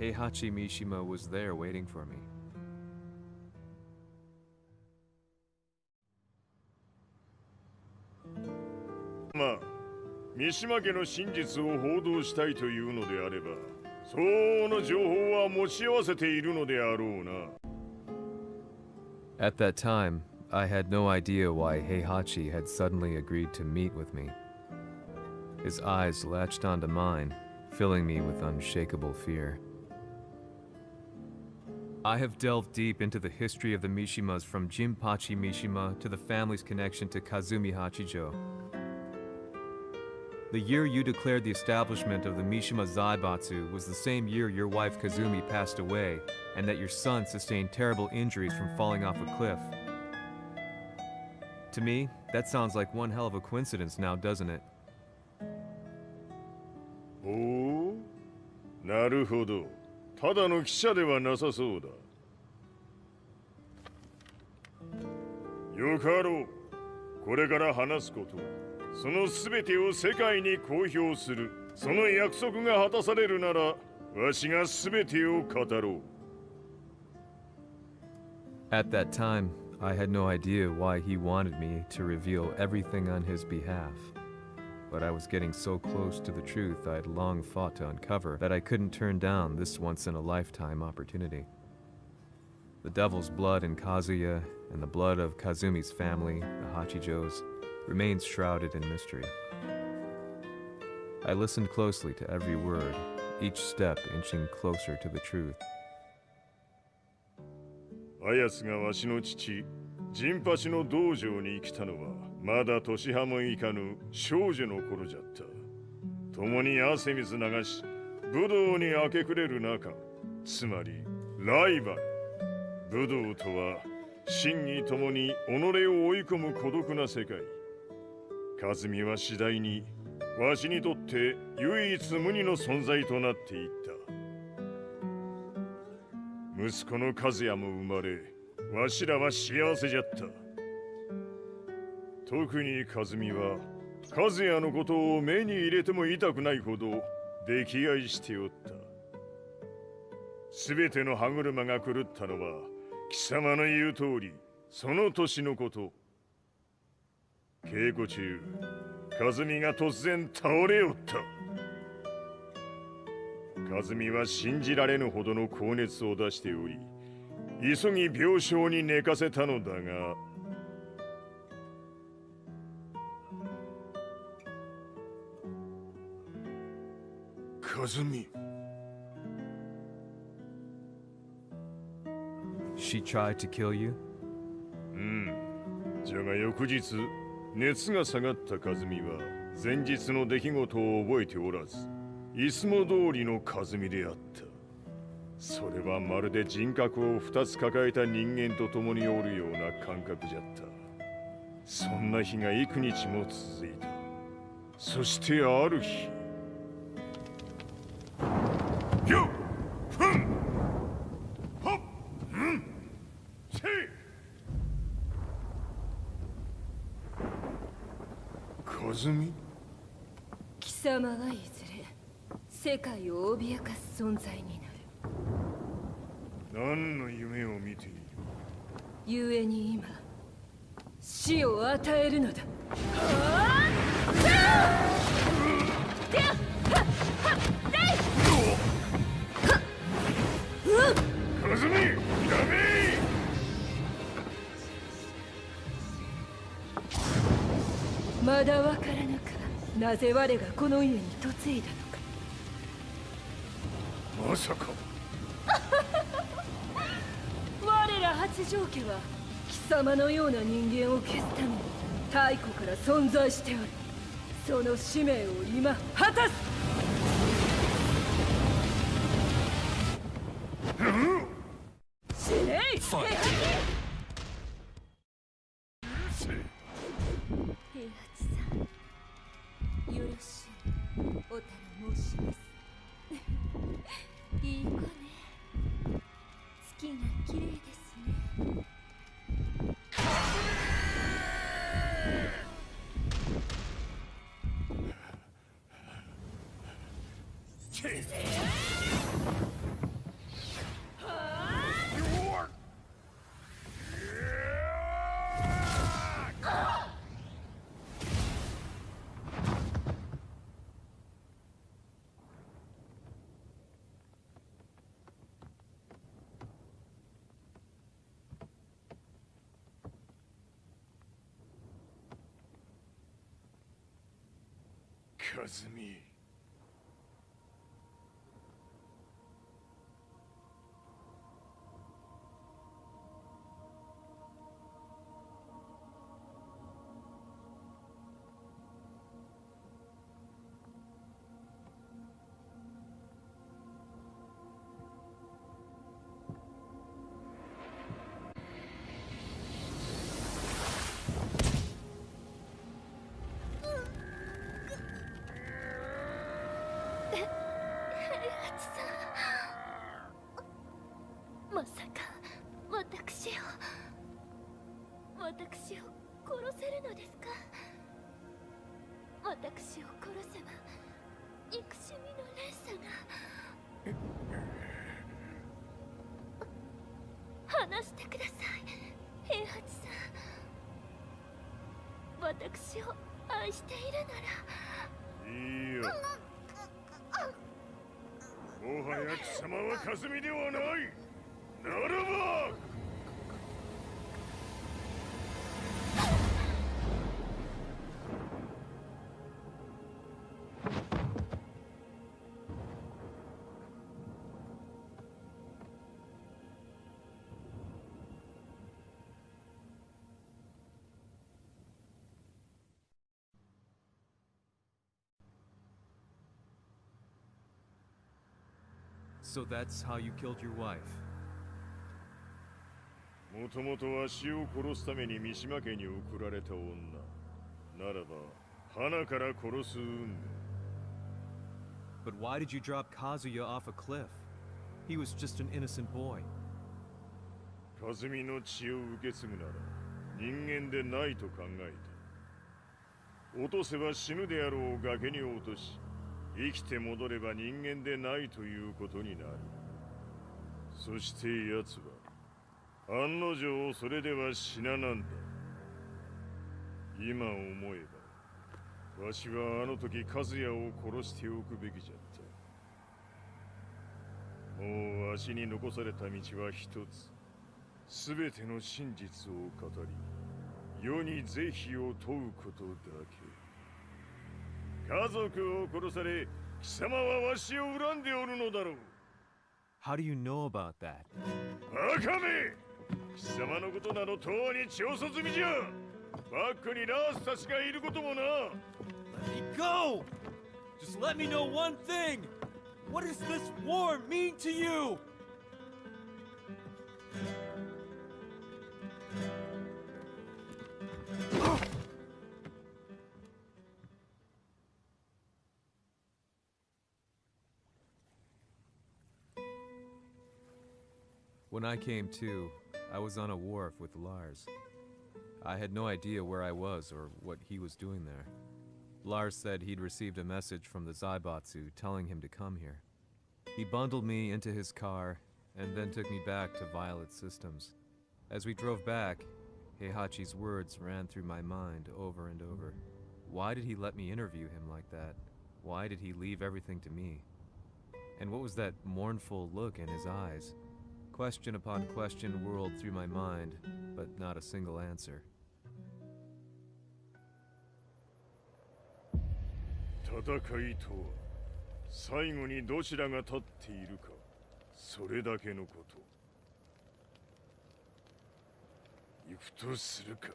Heihachi Mishima was there waiting for me. まあ、三島家の真実を報道したいというのであれば、相応の情報は持ち合わせているのであろうな。At that time, I had no idea why Heihachi had suddenly agreed to meet with me. His eyes latched onto mine, filling me with unshakable fear. I have delved deep into the history of the Mishimas from Jinpachi Mishima to the family's connection to Kazumi Hachijo. The year you declared the establishment of the Mishima Zaibatsu was the same year your wife Kazumi passed away, and that your son sustained terrible injuries from falling off a cliff. To me, That sounds like one hell of a coincidence now, doesn't it? おお、なるほど。ただの記者ではなさそうだ。よかろう。これから話すこと、その全てを世界に公表する。その約束が果たされるなら、わしが全てを語ろう。At that time, I had no idea why he wanted me to reveal everything on his behalf. But I was getting so close to the truth I had long fought to uncover that I couldn't turn down this once-in-a-lifetime opportunity. The devil's blood in Kazuya and the blood of Kazumi's family, the Hachijos, remains shrouded in mystery. I listened closely to every word, each step inching closer to the truth. あやつがわしの父、ジンパチの道場に来たのは、まだ年端もいかぬ少女の頃じゃった。共に汗水流し、武道に明け暮れる中、つまりライバル。武道とは、真偽ともに己を追い込む孤独な世界。和美は次第に、わしにとって唯一無二の存在となっていった。息子の和也も生まれ、わしらは幸せじゃった。特に和美は、和也のことを目に入れても痛くないほど溺愛しておった。すべての歯車が狂ったのは、貴様の言う通り、その年のこと。稽古中、和美が突然倒れおった。和美は信じられぬほどの高熱を出しており、急ぎ病床に寝かせたのだが、和美。She tried to kill you? じゃが翌日、熱が下がった和美は前日の出来事を覚えておらず、いつも通りの和美であった。それはまるで人格を2つ抱えた人間と共におるような感覚じゃった。そんな日が幾日も続いた。そしてある日、よっふんほっんせい和美。貴様はいずれ世界を脅かす存在になる。何の夢を見ている。故に今死を与えるのだ。和美、やめまだわからぬか。なぜ我がこの家に嫁いだのか。まさか。我ら八丈家は貴様のような人間を消すために太古から存在しておる。その使命を今果たす。死ねい。平八さん、よろしいおたら申します。いい子ね。月が綺麗ですね。和美。まさか私を殺せるのですか？私を殺せば憎しみの連鎖が話してください、平八さん。私を愛しているなら。いいよ。もはや貴様はカズミではない。ならばSo that's how you killed your wife. もともとわしを殺すために三島家に送られた女ならば花から殺す運命。 But why did you drop Kazuya off a cliff? He was just an innocent boy. カズミの血を受け継ぐなら人間でないと考えた。落とせば死ぬであろう崖に落とし、生きて戻れば人間でないということになる。そして奴は案の定それでは死ななんだ。今思えばわしはあの時和也を殺しておくべきじゃった。もうわしに残された道は一つ。すべての真実を語り世に是非を問うことだけ。家族を殺され貴様はわしを恨んでおるのだろう。 How do you know about that? バカめ！貴様のことなど永遠に調査済みじゃ。バックにラースたちがいることもな。 Let me go! Just let me know one thing! What does this war mean to you? When I came to, I was on a wharf with Lars. I had no idea where I was or what he was doing there. Lars said he'd received a message from the Zaibatsu telling him to come here. He bundled me into his car and then took me back to Violet Systems. As we drove back, Heihachi's words ran through my mind over and over. Why did he let me interview him like that? Why did he leave everything to me? And what was that mournful look in his eyes? Question upon question whirled through my mind, but not a single answer. 戦いとは最後にどちらが立っているか、それだけのこと。行くとするか。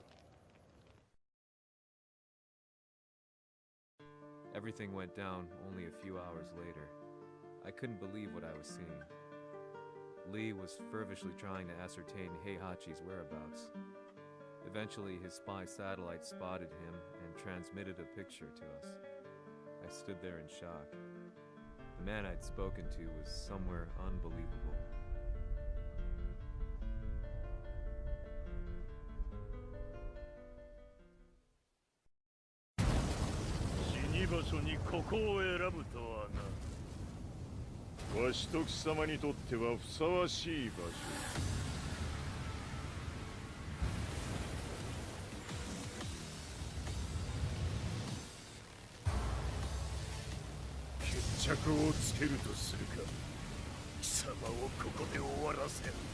Everything went down only a few hours later. I couldn't believe what I was seeing. Lee was feverishly trying to ascertain Heihachi's whereabouts. Eventually, his spy satellite spotted him and transmitted a picture to us. I stood there in shock. The man I'd spoken to was somewhere unbelievable. Shinibasoにここを選ぶとはな。 わしと貴様にとってはふさわしい場所。決着をつけるとするか。貴様をここで終わらせる。 「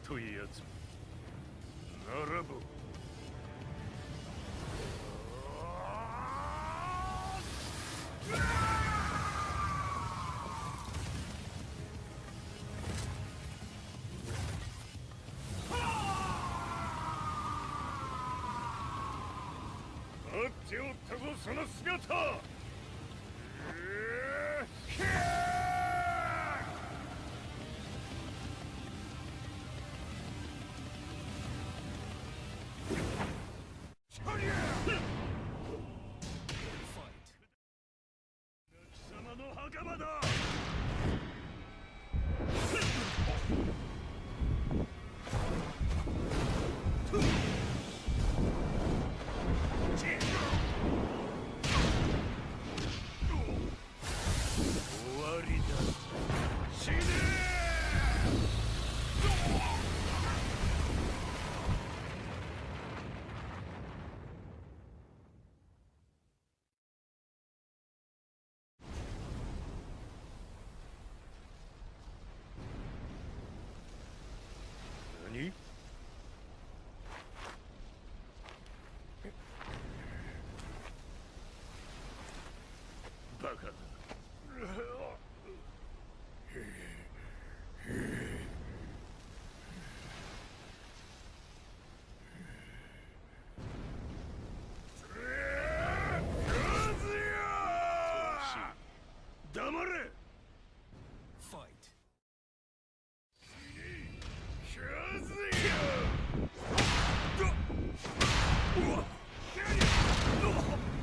というやつならば待っておったぞその姿何バカだ黙れ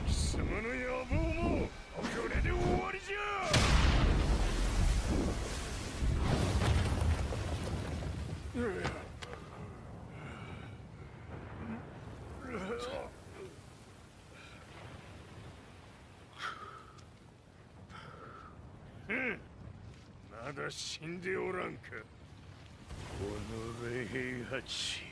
貴様の野望もこれで終わりじゃまだ死んでおらんかおのれ平八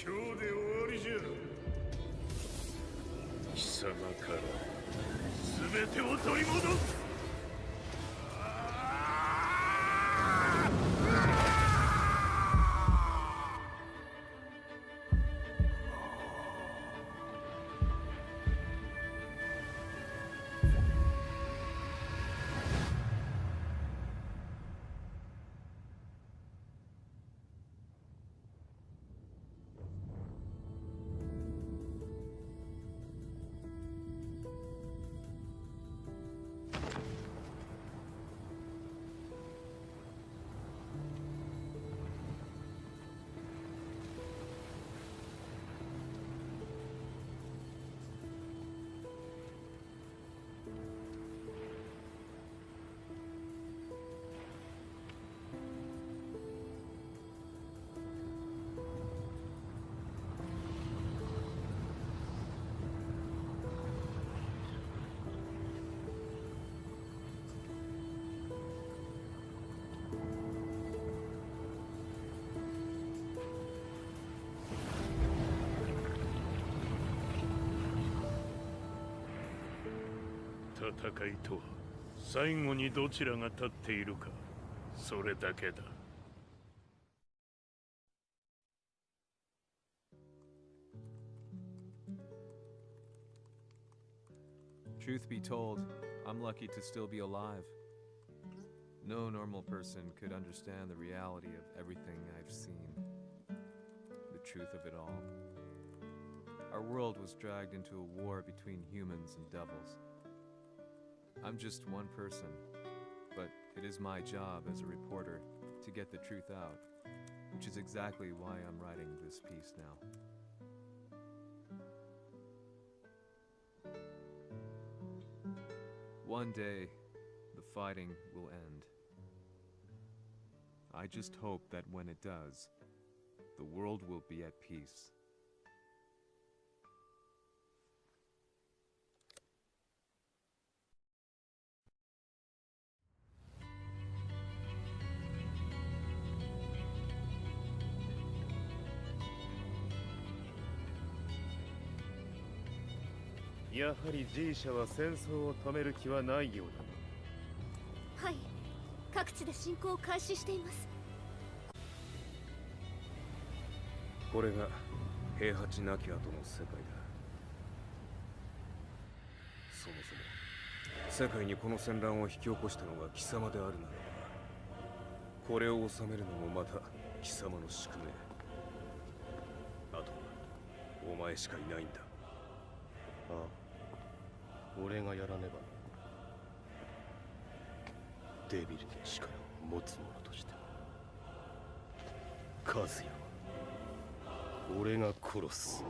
今日で終わりじゃ貴様から全てを取り戻す戦いとは最後にどちらが立っているか、それだけだ。Truth be told, I'm lucky to still be alive. No normal person could understand the reality of everything I've seen. The truth of it all. Our world was dragged into a war between humans and devils. I'm just one person, but it is my job as a reporter to get the truth out, which is exactly why I'm writing this piece now. One day, the fighting will end. I just hope that when it does, the world will be at peace. Yes. やはり G 社は戦争を止める気はないようだな。はい、各地で侵攻を開始しています。これが平八なき後の世界だ。そもそも世界にこの戦乱を引き起こしたのが貴様であるならば、これを治めるのもまた貴様の宿命。あとはお前しかいないんだ。ああ、俺がやらねば。デビルの力を持つ者として和也は俺が殺す。